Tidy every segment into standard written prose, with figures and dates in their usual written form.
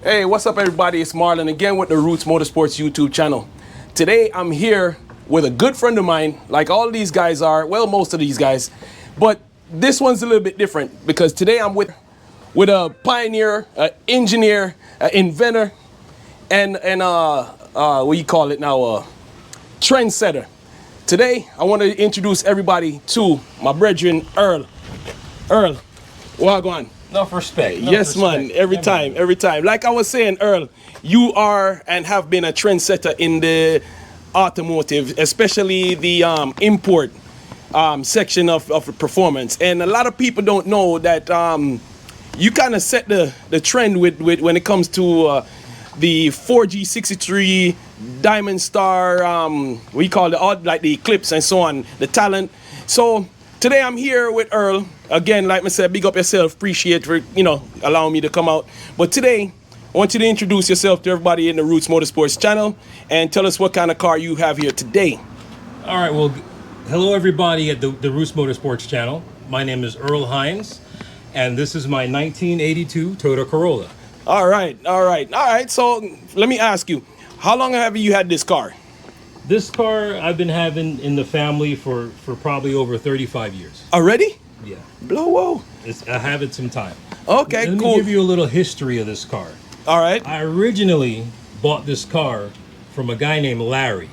Hey, what's up everybody? It's Marlon again with the Roots Motorsports YouTube channel. Today I'm here with a good friend of mine, like all these guys are, well, most of these guys, but this one's a little bit different because today I'm with a pioneer, an engineer, an inventor, and what you call it now, trendsetter. Today I want to introduce everybody to my brethren, Earl. Earl, wagwan. Enough respect. Yes, man. Every time. Like I was saying, Earl, you are and have been a trendsetter in the automotive, especially the import section of performance. And a lot of people don't know that you kind of set the trend with when it comes to the 4G63 Diamond Star, we call it like the Eclipse and so on, the talent. So today I'm here with Earl. Again, like I said, big up yourself. Appreciate for, allowing me to come out. But today, I want you to introduce yourself to everybody in the Roots Motorsports channel and tell us what kind of car you have here today. All right, well, hello everybody at the Roots Motorsports channel. My name is Earl Hines, and this is my 1982 Toyota Corolla. All right. So let me ask you, how long have you had this car? This car I've been having in the family for probably over 35 years. Already? Yeah. Whoa. I have it some time. Okay, Let cool. me give you a little history of this car. All right. I originally bought this car from a guy named Larry.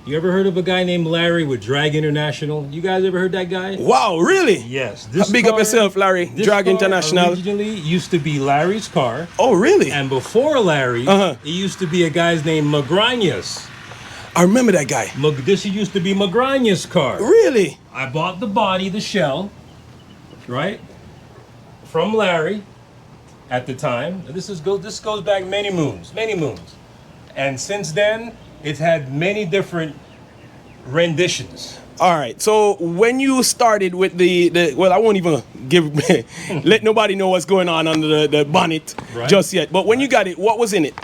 You ever heard of a guy named Larry with Drag International? You guys ever heard that guy? Wow, really? Yes. Big up yourself, Larry. Drag International. Originally used to be Larry's car. Oh, really? And before Larry, it used to be a guy's named Magranius. I remember that guy. This used to be Magranius' car. Really? I bought the body, the shell, right, from Larry at the time. This goes back many moons. And since then, it's had many different renditions. All right. So when you started with the well, I won't even let nobody know what's going on under the bonnet just yet. But when you got it, what was in it?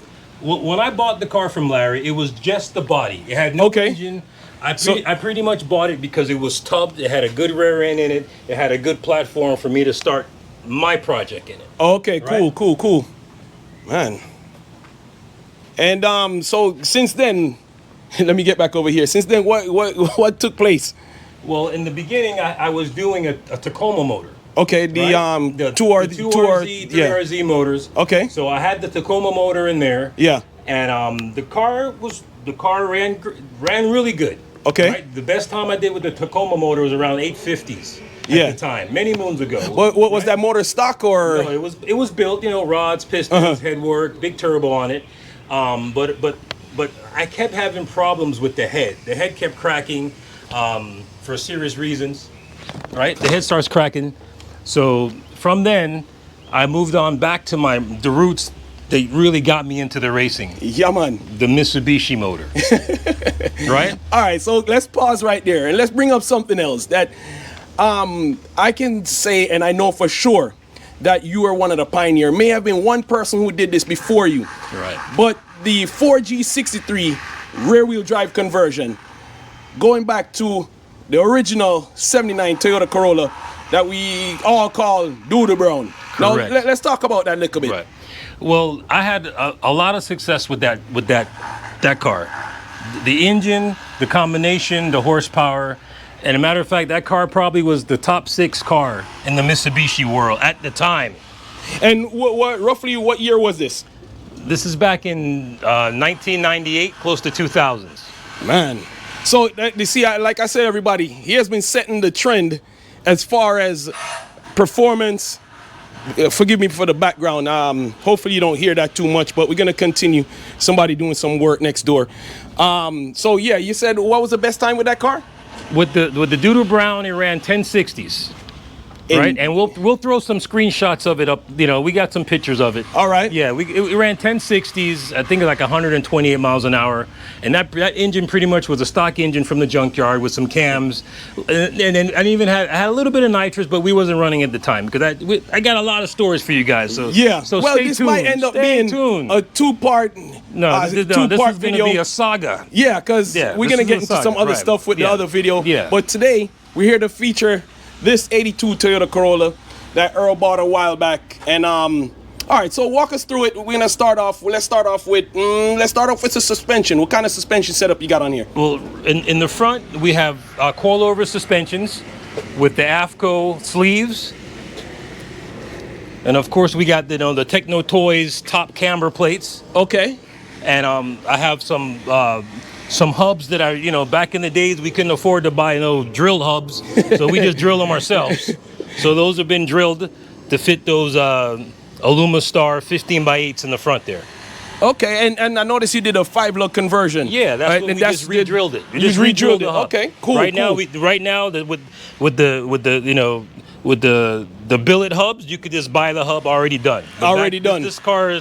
When I bought the car from Larry, it was just the body. It had no engine. I pretty much bought it because it was tubbed. It had a good rear end in it. It had a good platform for me to start my project in it. Okay, cool. Man. And so since then, let me get back over here. Since then, what took place? Well, in the beginning, I was doing a Tacoma motor. Okay, the 2RZ motors. Okay. So I had the Tacoma motor in there. Yeah. And the car ran really good. Okay. Right? The best time I did with the Tacoma motor was around 850s at the time, many moons ago. What was that motor, stock or? No, it was built, rods, pistons, headwork, big turbo on it. But I kept having problems with the head. The head kept cracking for serious reasons. Right? The head starts cracking. So from then, I moved on back to the roots that really got me into the racing. Yeah, man. The Mitsubishi motor. Right? All right, so let's pause right there and let's bring up something else that I can say, and I know for sure that you are one of the pioneers. May have been one person who did this before you. Right. But the 4G63 rear-wheel drive conversion, going back to the original 79 Toyota Corolla that we all call Doodle Brown. Correct. Now, let's talk about that a little bit. Right. Well, I had a lot of success with that car. The engine, the combination, the horsepower. And a matter of fact, that car probably was the top 6 car in the Mitsubishi world at the time. And roughly what year was this? This is back in 1998, close to 2000s. Man. So, you see, like I said, everybody, he has been setting the trend as far as performance. Forgive me for the background. Hopefully you don't hear that too much, but we're going to continue. Somebody doing some work next door. So, yeah, you said what was the best time with that car? With the Doodle Brown, it ran 1060s. Right, and we'll throw some screenshots of it up. We got some pictures of it. All right. Yeah, it ran 1060s. I think like 128 miles an hour, and that engine pretty much was a stock engine from the junkyard with some cams, and I even had a little bit of nitrous, but we wasn't running at the time because I got a lot of stories for you guys. So yeah. So well, this tuned. Might end up being a two-part. No, this is going to be a saga. Yeah, because we're gonna get into some other stuff with the other video. Yeah. But today we're here to feature this 82 Toyota Corolla that Earl bought a while back, and All right, so walk us through it. We're gonna start off. Let's start off with the suspension. What kind of suspension setup you got on here? Well, in the front, we have coilover suspensions with the AFCO sleeves. And of course, we got the Techno Toys top camber plates. Okay. And I have some hubs that are, back in the days, we couldn't afford to buy drilled hubs. So we just drill them ourselves. So those have been drilled to fit those Alumastar 15x8s in the front there. Okay, and I noticed you did a 5-lug conversion. Yeah, that's what we just re-drilled it. We just re-drilled it. the hub. Okay, cool. Right cool. now, with the billet hubs, you could just buy the hub already done. Done. This car,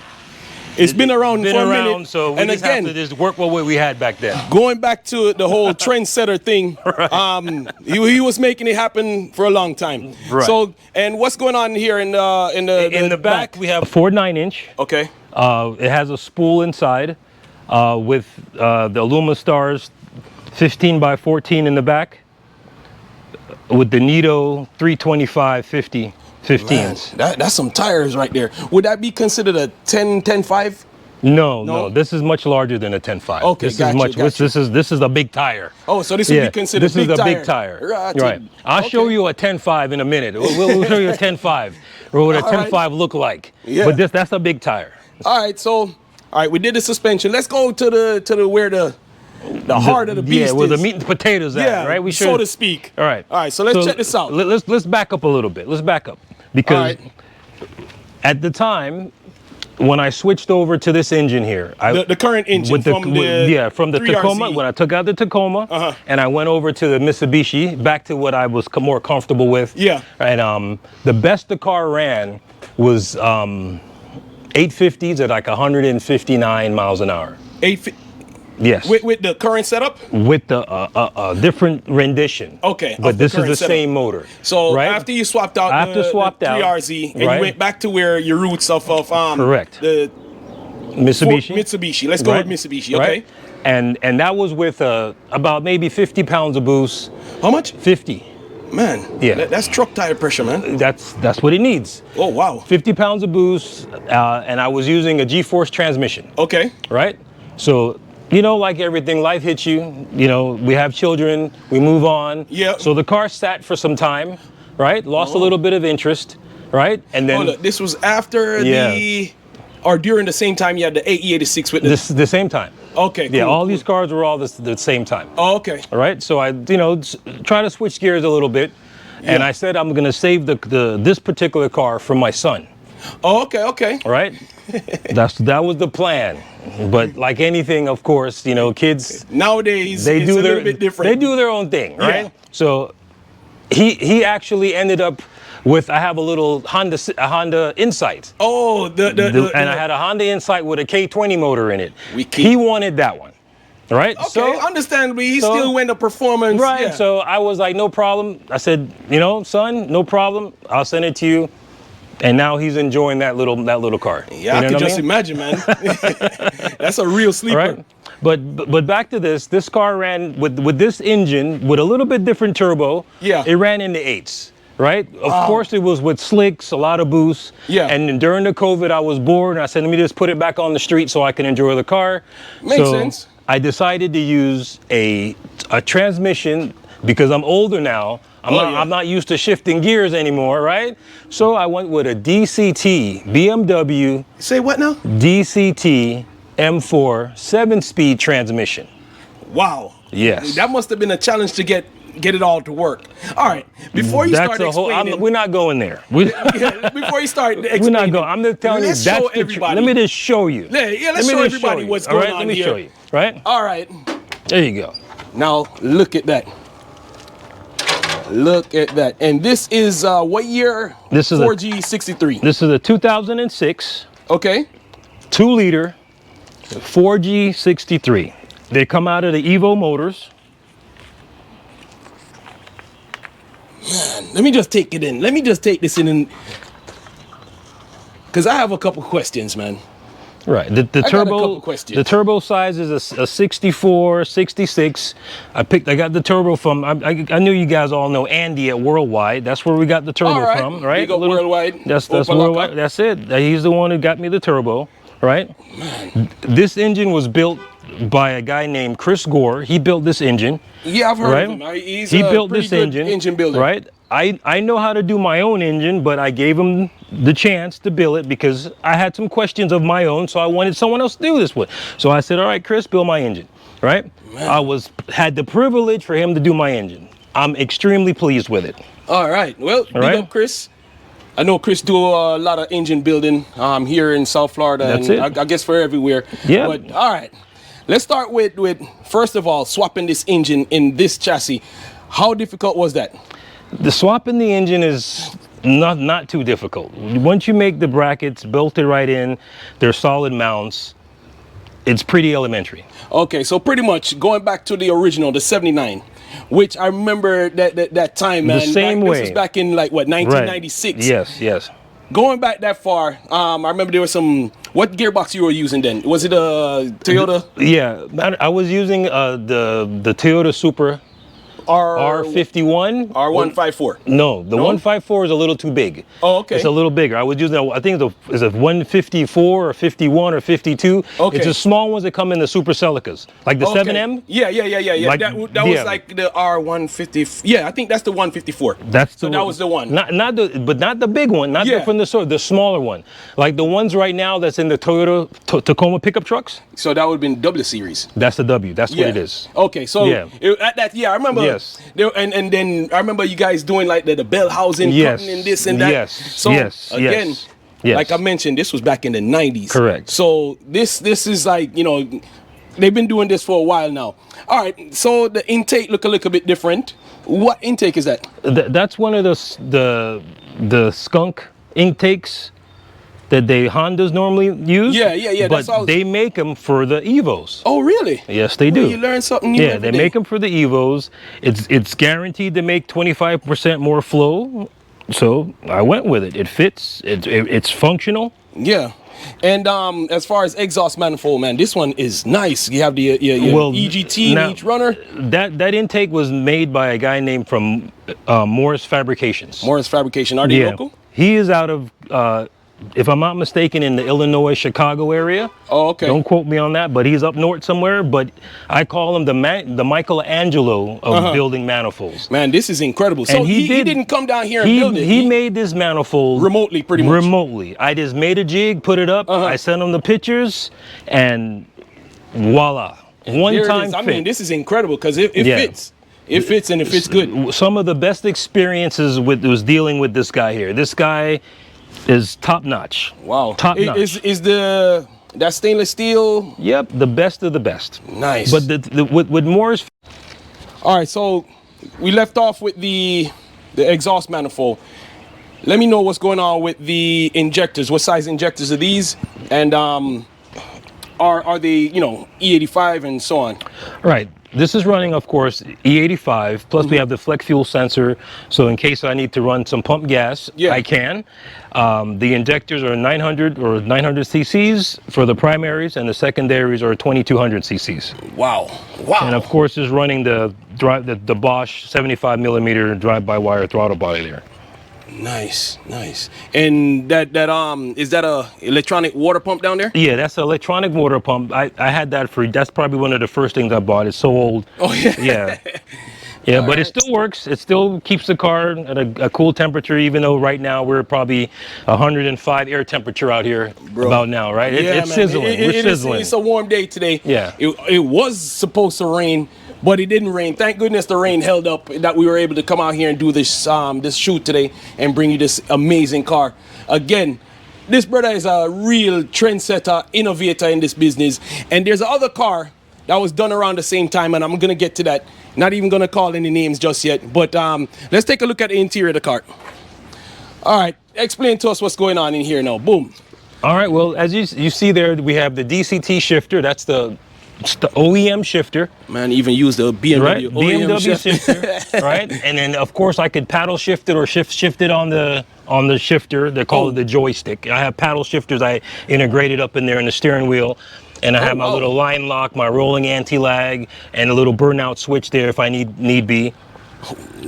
it's been around for a minute. So we just have to just work what we had back then. Going back to the whole trendsetter thing, right. he was making it happen for a long time. Right. So, and what's going on here in the back? We have a 4.9-inch. Okay. It has a spool inside with the Alumastars 15x14 in the back with the Nito 325/50 15s. Man, that's some tires right there. Would that be considered a 10.5? No. This is much larger than a 10.5. Okay, This is a big tire. Oh, so this would be considered this is a big tire. Right. I'll show you a 10.5 in a minute. We'll show you a 10.5 or what a 10.5 look like. Yeah. But that's a big tire. All right, we did the suspension. Let's go to the where the heart of the beast where is. the meat and potatoes at, right? So to speak. All right. So let's check this out. Let's back up a little bit. Let's back up. Because at the time, when I switched over to this engine here, the current engine from the 3RZ. Tacoma, when I took out the Tacoma and I went over to the Mitsubishi, back to what I was more comfortable with. Yeah. And the best the car ran was 850s at like 159 miles an hour. 850. Yes. With the current setup? With the different rendition. Okay. But this is the same motor. So right? after you swapped out the 3RZ and you went back to where your roots of correct. The Mitsubishi. Let's go with Mitsubishi. Okay. Right? And that was with about maybe 50 pounds of boost. How much? 50. Man, yeah, that's truck tire pressure, man. That's what it needs. Oh, wow. 50 pounds of boost, and I was using a G-force transmission. Okay. Right? So, like everything, life hits you. We have children, we move on. Yeah. So the car sat for some time, right? Lost a little bit of interest, right? And then this was after or during the same time you had the AE86 with the same time. Okay. Cool, yeah, all these cars were all the same time. Oh, okay. All right. So I, try to switch gears a little bit, and I said I'm going to save this particular car for my son. Oh, okay. Okay. All right. that was the plan. But like anything, of course, kids nowadays they it's do a little bit different. They do their own thing, right? Yeah. So he actually ended up with I have a Honda Insight. Oh, and I had a Honda Insight with a K20 motor in it. He wanted that one. Right? Okay, so, understandably, he still went to performance. Right. Yeah. So I was like, no problem. I said, son, no problem. I'll send it to you. And now he's enjoying that little car. Yeah, I can just imagine, man. That's a real sleeper. Right? But back to this car ran with this engine with a little bit different turbo. Yeah. It ran in the 8s. Right? Of course, it was with slicks, a lot of boost. Yeah. And during the COVID, I was bored. And I said, let me just put it back on the street so I can enjoy the car. Makes sense. I decided to use a transmission because I'm older now. I'm not used to shifting gears anymore, right? So I went with a DCT BMW. Say what now? DCT M4 7-speed transmission. Wow. Yes. That must have been a challenge to get it all to work. All right. Before you start explaining, we're not going there. Before you start explaining, we're not going. I'm just telling you. That's everybody. Let me just show you. Let's show everybody what's going on here. Let me show you. Right. All right. There you go. Now look at that. Look at that. And this is what year? This is 4G63. This is a 2006. Okay. 2-liter 4G63. They come out of the Evo Motors. Man, let me just take it in. Let me just take this in, because I have a couple questions, man. Right. The I got a turbo couple questions. the turbo size is a 64, 66. I got the turbo from I knew you guys all know Andy at Worldwide. That's where we got the turbo All right. from, right? Big up Worldwide. That's Opalaka. Worldwide. That's it. He's the one who got me the turbo, right? This engine was built by a guy named Chris Gore. He built this engine. Yeah, I've heard right? of him. He's he a built pretty this good engine builder. right? I know how to do my own engine, but I gave him the chance to build it because I had some questions of my own, so I wanted someone else to do this with. So I said, all right, Chris, build my engine, right? Man. Had the privilege for him to do my engine. I'm extremely pleased with it. All right. Well, big up, Chris. I know Chris do a lot of engine building here in South Florida. That's and I guess for everywhere. Yeah. But all right. Let's start with first of all, swapping this engine in this chassis. How difficult was that? The swapping the engine is not too difficult. Once you make the brackets, built it right in, they're solid mounts, it's pretty elementary. Okay, so pretty much going back to the original, the 79, which I remember that time, man. The same way. This was back in like, what, 1996? Right. Yes. Going back that far, I remember there was some, what gearbox you were using then? Was it a Toyota? Yeah, I was using the Toyota Supra. R51? R154. No, the 154 is a little too big. Oh, okay. It's a little bigger. I was using, I think it's a 154 or 51 or 52. Okay. It's the small ones that come in the Super Celicas, like the 7M. Yeah. Like, that was like the R150. Yeah, I think that's the 154. That was the one. Not the big one, not from the store, the smaller one. Like the ones right now that's in the Toyota Tacoma pickup trucks. So that would have been W series. That's the W. That's what it is. Okay, so at that, I remember. Yes. And then I remember you guys doing like the bell housing, cutting and this and that. Yes. So again, like I mentioned, this was back in the 90s. Correct. So this is like, you know, they've been doing this for a while now. All right. So the intake look a little bit different. What intake is that? That's one of the skunk intakes that Hondas normally use. Yeah. But they make them for the Evos. Oh, really? Yes, they do. You learn something new. Yeah, they make them for the Evos. It's guaranteed to make 25% more flow. So I went with it. It fits. It's functional. Yeah. And as far as exhaust manifold, man, this one is nice. You have your EGT in each runner. That intake was made by a guy named from Morris Fabrications. Morris Fabrication. Are they local? He is out of, if I'm not mistaken, in the Illinois, Chicago area. Oh, okay. Don't quote me on that, but he's up north somewhere. But I call him the Michelangelo of building manifolds. Man, this is incredible. So he didn't come down here and build it. He made this manifold remotely, pretty much. Remotely. I just made a jig, put it up. I sent him the pictures, and voila, one-time fit. I mean, this is incredible because it fits. It fits and it fits good. Some of the best experiences was dealing with this guy here. This guy is top notch. Wow. Top notch. Is that stainless steel? Yep, the best of the best. Nice. But with Morris. All right, so we left off with the exhaust manifold. Let me know what's going on with the injectors. What size injectors are these? And are they, you know, E85 and so on? Right. This is running, of course, E85, plus we have the flex fuel sensor, so in case I need to run some pump gas, I can. The injectors are 900 cc's for the primaries, and the secondaries are 2200 cc's. Wow. And of course, is running the Bosch 75 millimeter drive-by-wire throttle body there. Nice. And that is that a electronic water pump down there? Yeah, that's an electronic water pump. I had that that's probably one of the first things I bought. It's so old. Oh yeah. Yeah, but it still works. It still keeps the car at a cool temperature, even though right now we're probably 105 air temperature out here about now, right? It's sizzling. We're sizzling. It's a warm day today. Yeah. It was supposed to rain, but it didn't rain. Thank goodness the rain held up, that we were able to come out here and do this this shoot today and bring you this amazing car. Again, this brother is a real trendsetter, innovator in this business. And there's another car that was done around the same time, and I'm gonna get to that. Not even gonna call any names just yet, but let's take a look at the interior of the car. All right, explain to us what's going on in here now. Boom. All right, well, as you see there, we have the DCT shifter. That's the It's the OEM shifter. Man, even use the BMW, Right, OEM BMW shift. shifter, right? And then of course I could paddle shift it or shift it on the shifter. They call it the joystick. I have paddle shifters I integrated up in there in the steering wheel, and I have my little line lock, my rolling anti-lag, and a little burnout switch there if I need be.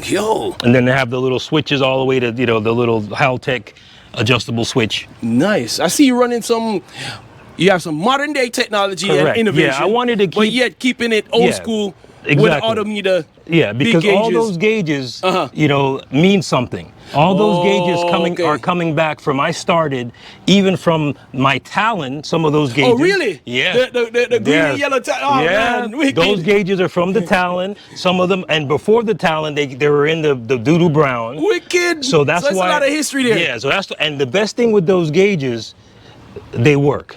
Yo, And then they have the little switches all the way to the little Haltech adjustable switch. nice. I see you running some. You have some modern day technology Correct. and innovation. Yeah, I wanted to keep, but yet keeping it old Yeah, school exactly. with odometer. Yeah, because big all gauges. those gauges, mean something. All those gauges are coming back from. I started even from my Talon. Some of those gauges. Oh, really? Yeah. The green and yellow Talon. Oh, yeah. man. Wicked. Those gauges are from the Talon. Some of them, and before the Talon, they were in the doo-doo brown. Wicked. So that's there's why a lot of history there. Yeah. So and the best thing with those gauges, they work.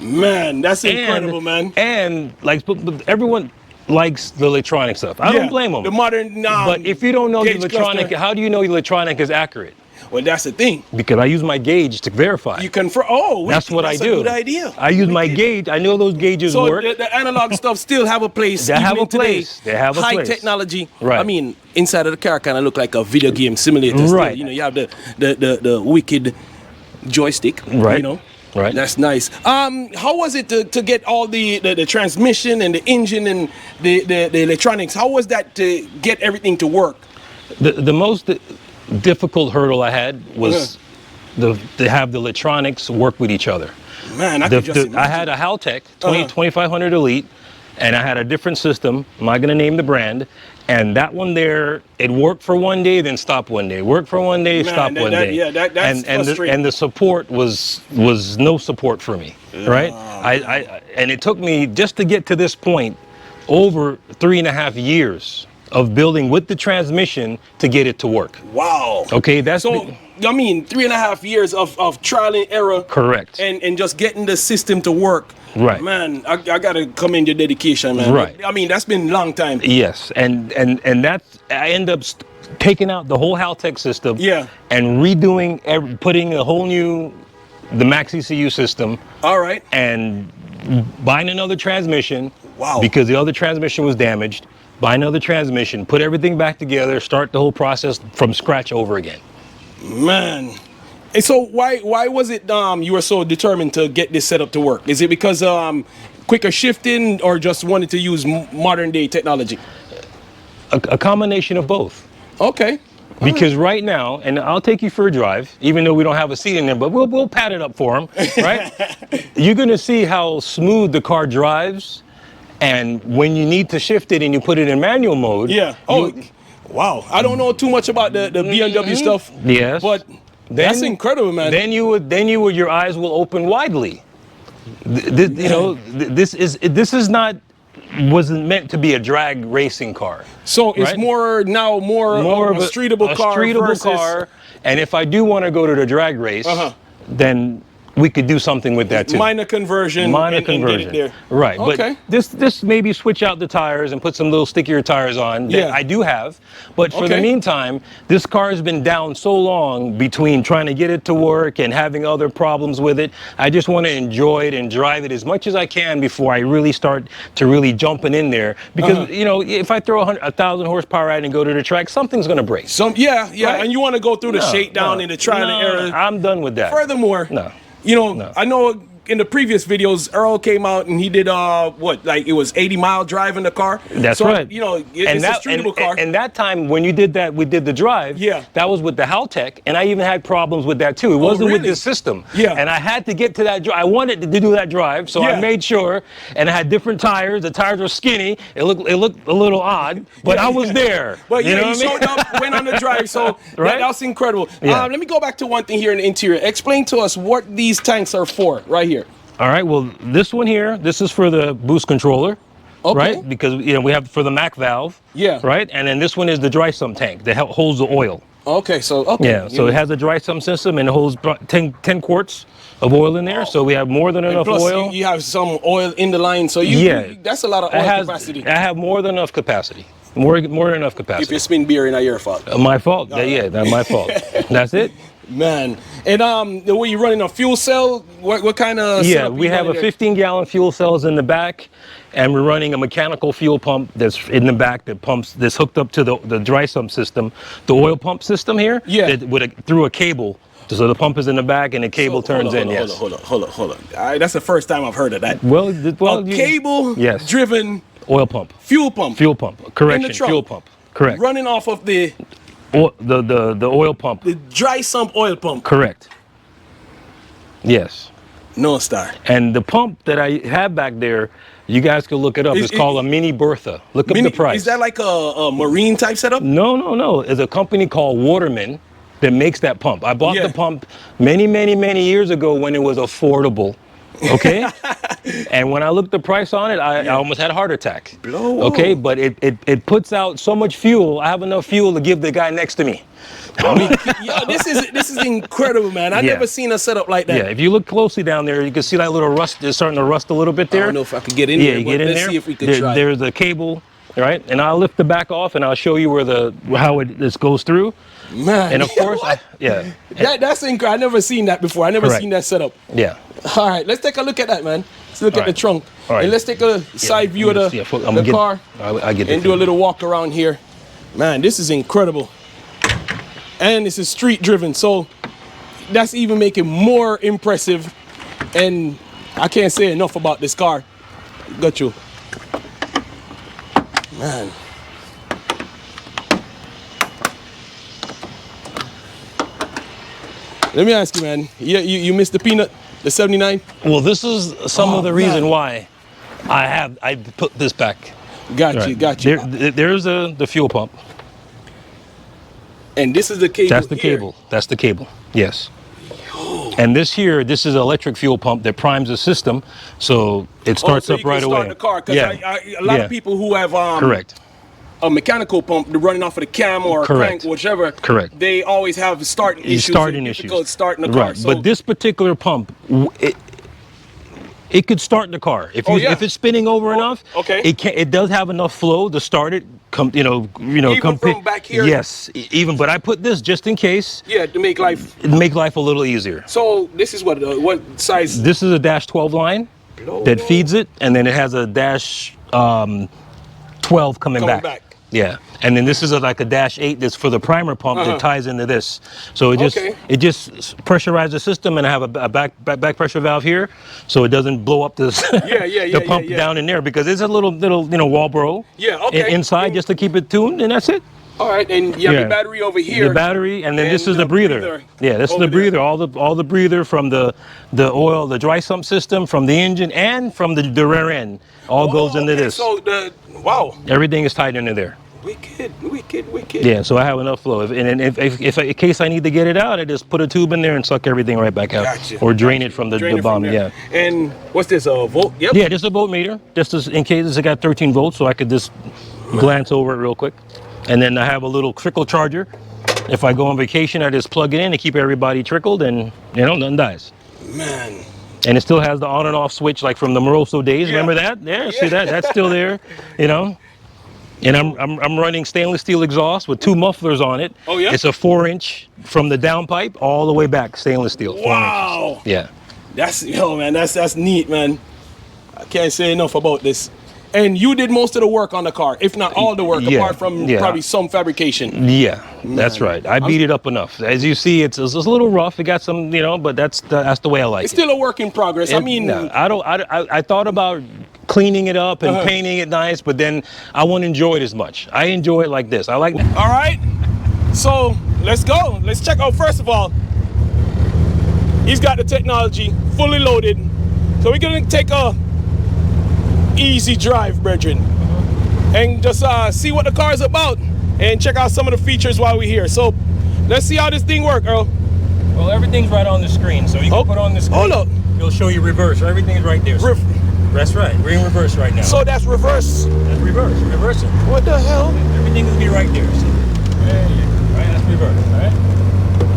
Man, that's incredible, man. And like, but everyone likes the electronic stuff. I don't blame them. The modern. But if you don't know the gauge electronic, cluster. how do you know the electronic is accurate? Well, that's the thing. Because I use my gauge to verify. You confirm. Oh, That's what I do. That's a good idea. I use my gauge. I know those gauges So work. the analog stuff still have a place. They even have a in today. place. They have a high place. technology. Right. I mean, inside of the car kind of look like a video game simulator. Still. Right. You know, you have the wicked joystick. Right. You know. Right. That's nice. How was it to get all the transmission and the engine and the electronics? How was that to get everything to work? The most difficult hurdle I had was to have the electronics work with each other. Man, I could just imagine. I had a Haltech 2500 Elite, and I had a different system. I'm not going to name the brand. And that one there, it worked for one day, then stopped one day. Worked for one day, Man, stopped one day. Yeah, that's frustrating. And the support was no support for me, right? And it took me just to get to this point over 3.5 years of building with the transmission to get it to work. Wow. Okay, that's So, I mean, 3.5 years of trial and error. correct. And just getting the system to work. Right. Man, I gotta commend your dedication, man. Right. I mean, that's been a long time. Yes, and that's I end up taking out the whole Haltech system. Yeah. And redoing, putting a whole new, the Max ECU system. All right. And buying another transmission. Wow. Because the other transmission was damaged. Buy another transmission, put everything back together, start the whole process from scratch over again. Man. And so why was it you were so determined to get this setup to work? Is it because quicker shifting or just wanted to use modern day technology? A combination of both. Okay. Because right now, and I'll take you for a drive, even though we don't have a seat in there, but we'll pat it up for them, right? You're gonna see how smooth the car drives, and when you need to shift it and you put it in manual mode. Yeah. Wow. I don't know too much about the BMW stuff. Yes. But that's incredible, man. Then your eyes will open widely. This wasn't meant to be a drag racing car. So it's right? more of a streetable car. Streetable car. And if I do want to go to the drag race, then we could do something with that too. Minor conversion. And get it there. Right. Okay. But this maybe switch out the tires and put some little stickier tires on that I do have. But for the meantime, this car has been down so long between trying to get it to work and having other problems with it. I just want to enjoy it and drive it as much as I can before I really start to really jumping in there. Because if I throw 1,000 horsepower at it and go to the track, something's going to break. Right? And you want to go through the shakedown and the trial and error. I'm done with that. Furthermore, I know in the previous videos, Earl came out and he did it was 80-mile drive in the car. That's right. It's a streetable car. And that time when you did that, we did the drive. Yeah. That was with the Haltech, and I even had problems with that too. It wasn't with the system. Yeah. And I had to get to that drive. I wanted to do that drive, so I made sure. And I had different tires. The tires were skinny. It looked a little odd, but I was there. But you know you showed up, went on the drive, so that's incredible. Yeah. Let me go back to one thing here in the interior. Explain to us what these tanks are for, right here. All right, well, this one here, this is for the boost controller, right? Because we have for the Mac valve, right? And then this one is the dry sump tank that holds the oil. Okay, so it has a dry sump system and it holds 10 quarts of oil in there, so we have more than enough plus oil. You have some oil in the line, so that's a lot of oil capacity. I have more than enough capacity. More than enough capacity. If you spin beer in your fault. My fault. That's my fault. That's it. Man, and the way you running a fuel cell, what kind of? Yeah, setup we you have a running there? 15-gallon fuel cells in the back, and we're running a mechanical fuel pump that's in the back that pumps. That's hooked up to the dry sump system, the oil pump system here. Yeah. That through a cable. So the pump is in the back, and the cable turns in. Yes. Hold on. That's the first time I've heard of that. Well, Cable Yes. driven Oil pump. fuel pump. Fuel pump. Correction. trunk. Fuel pump. Correct. Running off of the The oil pump. dry sump oil pump. Correct. Yes. No star. And the pump that I have back there, you guys can look it up. It's called a Mini Bertha. Look up the price. Is that like a marine type setup? No. It's a company called Waterman that makes that pump. I bought Yeah. the pump many years ago when it was affordable. Okay? And when I looked the price on it, I almost had a heart attack. Blow. Okay? But it puts out so much fuel. I have enough fuel to give the guy next to me. Yo, this is incredible, man. I've Yeah. never seen a setup like that. Yeah, if you look closely down there, you can see that little rust is starting to rust a little bit there. I don't know if I could get in Yeah, there. you but get in let's there. see if we can try. There's a cable, right? And I'll lift the back off and I'll show you how this goes through. Man, And of course, what? yeah. That's incredible. I never seen that before. I never Correct. seen that setup. Yeah. All right, let's take a look at that, man. Let's look at All the right. trunk. All right. And let's take a side view of the car I get and do a little walk around here. Man, this is incredible. And this is street driven, so that's even making more impressive. And I can't say enough about this car. Got you. Man. Let me ask you, man. You missed the peanut, the 79? Well, this is some Oh, of the reason man. why I put this back. Got Right. you, got you. There's the fuel pump. And this is the cable. That's the here. cable. That's the cable. Yes. And this is an electric fuel pump that primes the system, so it starts so up you can right start away. the car, 'cause Yeah. a lot of people who have Correct. a mechanical pump, they're running off of the cam or a Correct. crank, whichever. Correct. They always have starting issues. Starting it's issues. difficult starting the car. Right. So, But this particular pump, it could start the car if it's spinning over enough. okay. It does have enough flow to start it. Even from back here? Yes, even. But I put this just in case. yeah, to make life. Make life a little easier. So this is what size? This is a dash 12 line that feeds it, and then it has a dash 12 coming back. Yeah, and then this is like a dash 8 that's for the primer pump that ties into this. So it just pressurizes the system, and I have a back pressure valve here, so it doesn't blow up this the pump down in there, because it's a little Walbro inside just to keep it tuned, and that's it. All right, and you have the battery over here. The battery, and then this is the breather. Yeah, this is over the breather. there. All the breather from the oil, the dry sump system, from the engine, and from the rear end. All goes into this. So wow. Everything is tied into there. Wicked. Yeah, so I have enough flow. If in case I need to get it out, I just put a tube in there and suck everything right back out. Gotcha. Or drain it from the bottom. Yeah. And what's this? A volt? Yep. Yeah, just a voltmeter. Just in case it got 13 volts, so I could just glance over it real quick. And then I have a little trickle charger. If I go on vacation, I just plug it in to keep everybody trickled, and nothing dies. Man. And it still has the on and off switch like from the Moroso days. Yeah. Remember that? Yeah, see that? That's still there. And I'm running stainless steel exhaust with 2 mufflers on it. Oh yeah. It's a 4-inch from the downpipe all the way back, stainless steel. 4 Wow. inches. Yeah. That's neat, man. I can't say enough about this. And you did most of the work on the car, if not all the work, apart from probably some fabrication. Yeah, that's right. I beat it up enough. As you see, it's a little rough. It got some, but that's the way I like it. It's still a work in progress. I thought about cleaning it up and painting it nice, but then I won't enjoy it as much. I enjoy it like this. I like. All right, so let's go. Let's check out. First of all, he's got the technology fully loaded, so we're gonna take a easy drive, brethren, and just see what the car is about and check out some of the features while we're here. So let's see how this thing works, Earl. Well, everything's right on the screen, so you can put on the screen. Hold up. It'll show you reverse. Everything's right there. That's right. We're in reverse right now. So that's reverse. That's reverse. Reversing. What the hell? Everything will be right there. See? There you go. Right. That's reverse. All right.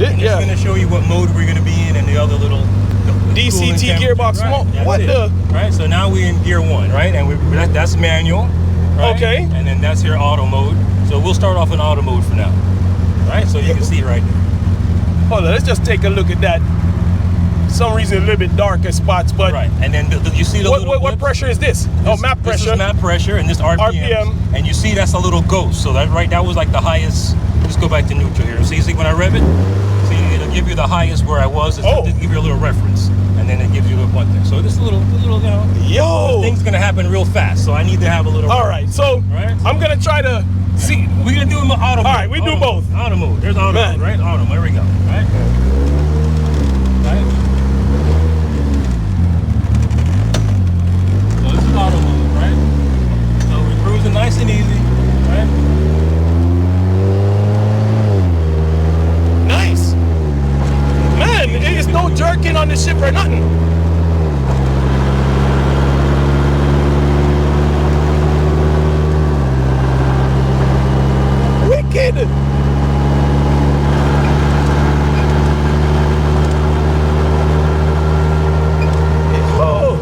It's going to show you what mode we're going to be in and the other little DCT gearbox mode. What the? Right. So now we're in gear 1, right? And that's manual. Right? Okay. And then that's your auto mode. So we'll start off in auto mode for now. Right. So you can see it right there. Hold on, let's just take a look at that. Some reason a little bit darker spots, but Right, and then you see the little what blips? pressure is this? Oh, map This pressure. is map pressure, and this RPM. And you see that's a little ghost. So that was like the highest. Let's go back to neutral here. See when I rev it, see it'll give you the highest where I was. It's to give you a little reference, and then it gives you the one thing. So this little, Yo, thing's gonna happen real fast. So I need to have a little. All right, so I'm gonna try to see. We're gonna do auto mode. All right, we do both. Auto mode. There's auto mode, right? Auto. There we go. Right. So this is auto mode, right? So we're cruising nice and easy, right? Nice, man. There's no jerking on the ship or nothing. Wicked. Oh.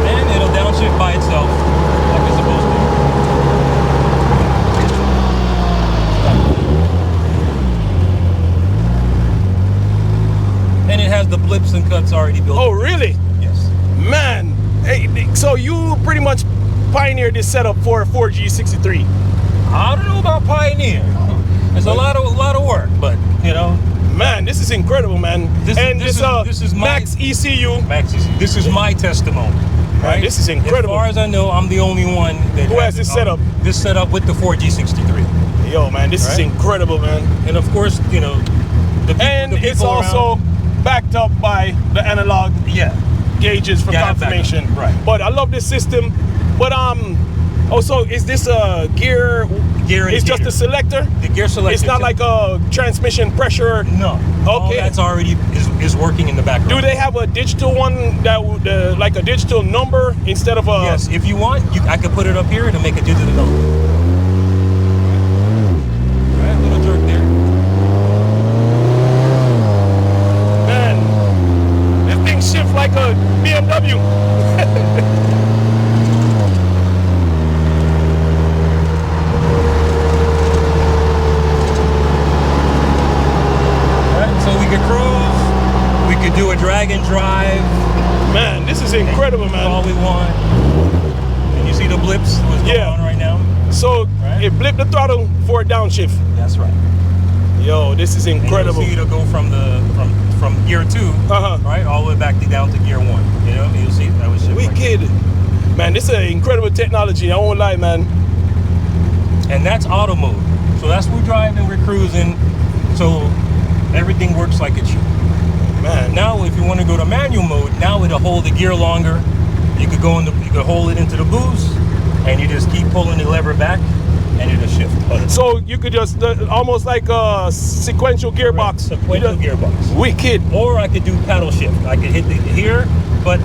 And it'll downshift by itself, like it's supposed to. And it has the blips and cuts already built. Oh, really? Yes. Man, hey, so you pretty much pioneered this setup for a 4G63. I don't know about Pioneer. It's a lot of work, but you know. Man, this is incredible, man. This is Max ECU. Max ECU. This is my testimony. Right? This is incredible. As far as I know, I'm the only one that who has this setup. This setup with the 4G63. Yo, man, this is incredible, man. And of course, you know, the people it's also backed up by the analog gauges for confirmation. Right. But I love this system. But also, is this a gear? It's just a selector. The gear selector. It's not like a transmission pressure. No. Okay. All that's already is working in the background. Do they have a digital one that would like a digital number instead of a? Yes. If you want, I could put it up here to make a digital number. All right, little jerk there. Man, this thing shifts like a BMW. Do a drag and drive. Man, this is incredible, man. All we want. And you see the blips what's going on right now? So it blipped the throttle for a downshift. That's right. Yo, this is incredible. And you'll see it'll go from gear 2, right, all the way back down to gear 1. You know, you'll see that was shit. Wicked. Man, this is an incredible technology. I won't lie, man. And that's auto mode. So that's we're driving, we're cruising. So everything works like it should. Man. Now, if you want to go to manual mode, now it'll hold the gear longer. You could hold it into the boost, and you just keep pulling the lever back, and it'll shift. So you could just almost like a sequential gearbox. Sequential gearbox. Wicked. Or I could do paddle shift. I could hit here, but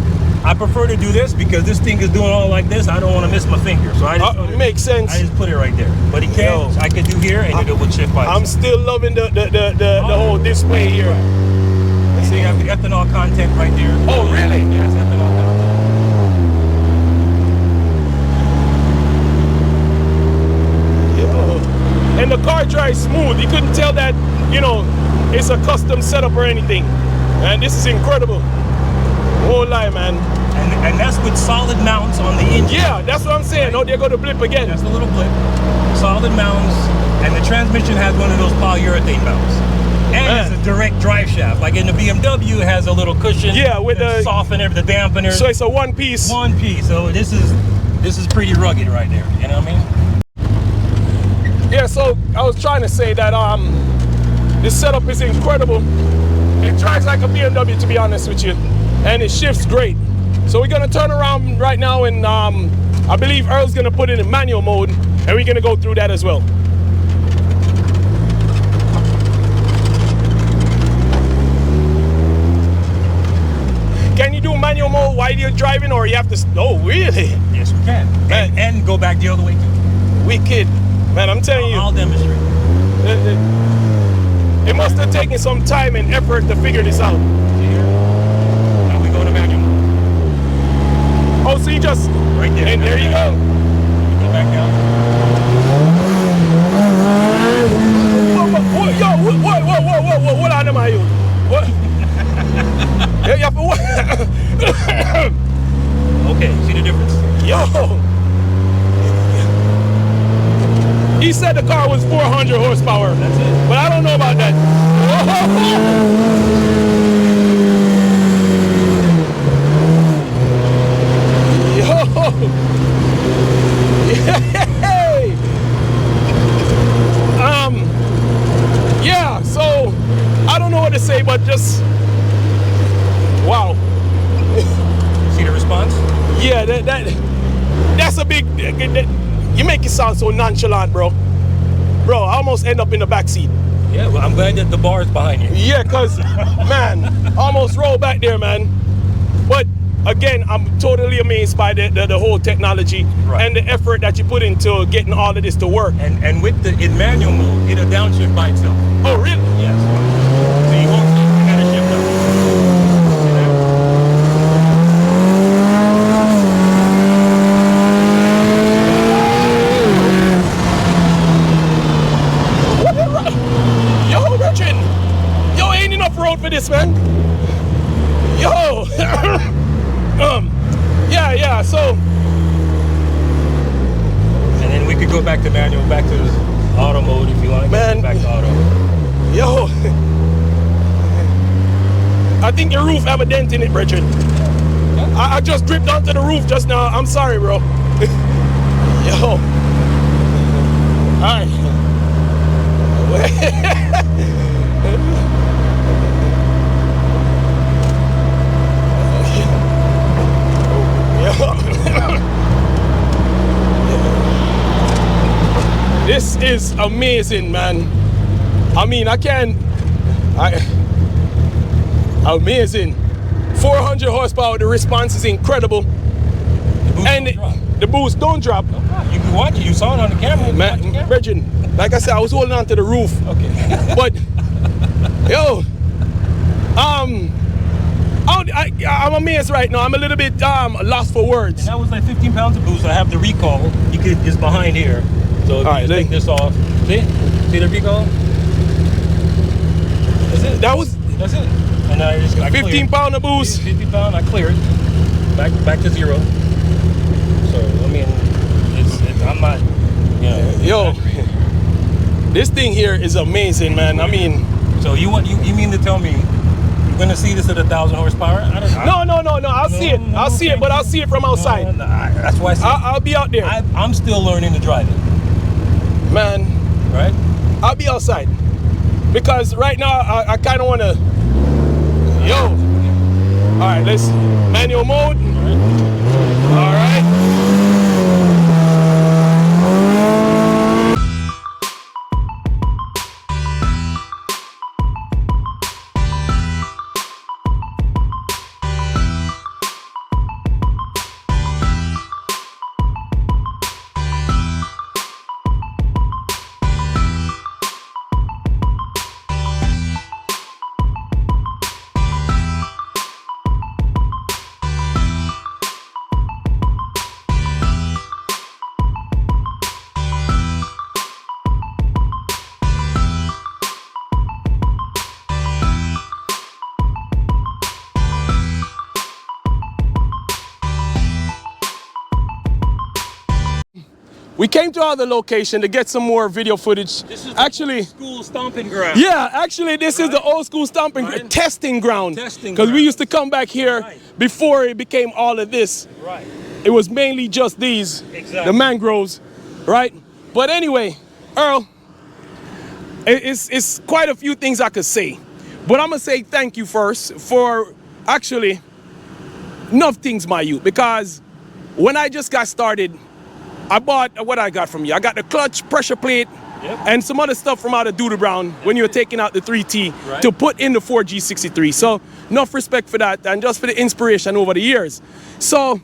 I prefer to do this because this thing is doing all like this. I don't want to miss my finger, so I just makes sense. I just put it right there. But it can. I could do here, and it would shift by itself. I'm still loving the whole display here. So you have the ethanol content right there. Oh, really? Yes, ethanol content. And the car drives smooth. You couldn't tell that, you know, it's a custom setup or anything. And this is incredible. Won't lie, man. And that's with solid mounts on the engine. Yeah, that's what I'm saying. Oh, they're going to blip again. That's a little blip. Solid mounts. And the transmission has one of those polyurethane mounts. And it's a direct drive shaft. Like in the BMW, it has a little cushion. Yeah, with the softener, the dampener. So it's a one piece. One piece. So this is pretty rugged right there. You know what I mean? Yeah. So I was trying to say that this setup is incredible. It drives like a BMW, to be honest with you, and it shifts great. So we're gonna turn around right now, and I believe Earl's gonna put it in manual mode, and we're gonna go through that as well. Can you do manual mode while you're driving, or you have to? Oh, really? Yes, we can. And go back the other way too. Wicked, man! I'm telling you. I'll demonstrate. It must have taken some time and effort to figure this out. Here. Now we go to manual mode. Oh, so you just right there. And there you go. Go back down. Whoa, yo, whoa, hold my youth. What? Yeah, you have to what? Okay, see the difference? Yo. He said the car was 400 horsepower. That's it. But I don't know about that. Yo. Yay. Yeah, so I don't know what to say, but just wow. See the response? Yeah, that's a big. You make it sound so nonchalant, bro. Bro, I almost end up in the back seat. Yeah, well, I'm glad that the bar is behind you. Yeah, cause man, almost roll back there, man. But again, I'm totally amazed by the whole technology and the effort that you put into getting all of this to work. And with the in manual mode, it'll downshift by itself. Oh, really? Yes. So you won't you gotta shift up. See that? Yo, Richard. Yo, ain't enough road for this, man. Yo. Yeah, so. And then we could go back to manual, back to auto mode if you like. Man. Back to auto. Yo. I think your roof have a dent in it, Richard. I just dripped onto the roof just now. I'm sorry, bro. Yo. All right. This is amazing, man. I mean, amazing. 400 horsepower, the response is incredible. The boost don't drop. You can watch it, you saw it on the camera. Man, Bridget, like I said, I was holding on to the roof. Okay. But, yo, I'm amazed right now. I'm a little bit lost for words. And that was like 15 pounds of boost. I have the recall. You could it's behind here. So if all right, you take this off. See the recall? That's it. That's it. And now you're just 15 pound of boost. 50 pound, I clear it. Back to zero. So I mean I'm not Yo, this thing here is amazing, man. I mean, so you mean to tell me you're gonna see this at 1,000 horsepower? I don't know. No. I'll see it. I'll see it, but I'll see it from outside. That's why I'll be out there. I'm still learning to drive it. Man, right? I'll be outside because right now I kind of want to. Yo, all right, let's manual mode. All right. We came to our location to get some more video footage. This is actually school stomping ground. Yeah, actually this is the old school stomping testing ground. Because we used to come back here before it became all of this. Right. It was mainly just these, the mangroves, right? But anyway, Earl, it's quite a few things I could say. But I'm gonna say thank you first for actually enough things, my youth, because when I just got started, I bought what I got from you. I got the clutch, pressure plate, and some other stuff from out of Doodle Brown when you were taking out the 3T to put in the 4G63. So enough respect for that and just for the inspiration over the years. So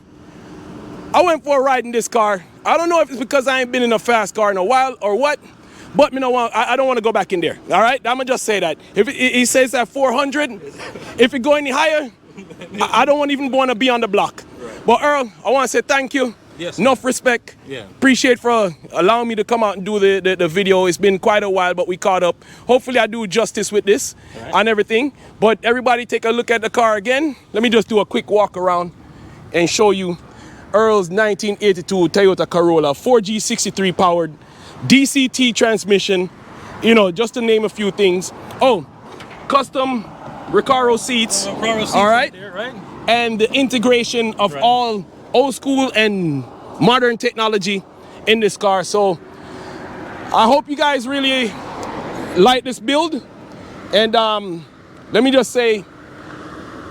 I went for a ride in this car. I don't know if it's because I ain't been in a fast car in a while or what, but I don't want to go back in there. All right, I'm gonna just say that. If he says that 400, if it go any higher, I don't even want to be on the block. But Earl, I want to say thank you. Yes, enough respect. Yeah. Appreciate for allowing me to come out and do the video. It's been quite a while, but we caught up. Hopefully I do justice with this and everything. But everybody take a look at the car again. Let me just do a quick walk around and show you Earl's 1982 Toyota Corolla, 4G63 powered, DCT transmission, you know, just to name a few things. Oh, custom Recaro seats, all right? There, right? And the integration of all old school and modern technology in this car. So I hope you guys really like this build. And let me just say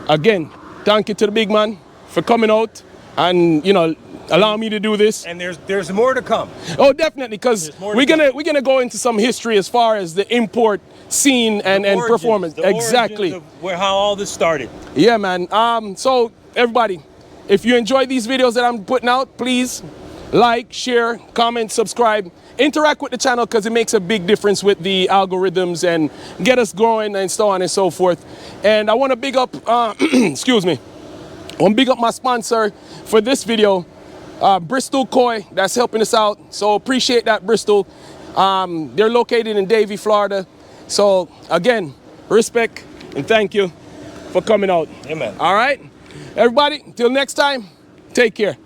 again, thank you to the big man for coming out and, you know, allow me to do this. And there's more to come. Oh, definitely, because we're gonna go into some history as far as the import scene and performance. Exactly. How all this started. Yeah, man. So everybody, if you enjoy these videos that I'm putting out, please like, share, comment, subscribe, interact with the channel, because it makes a big difference with the algorithms and get us growing and so on and so forth. And I want to big up, excuse me, I want to big up my sponsor for this video, Bristol Koi, that's helping us out. So appreciate that, Bristol. They're located in Davie, Florida. So again, respect and thank you for coming out. Amen. All right, everybody, till next time, take care.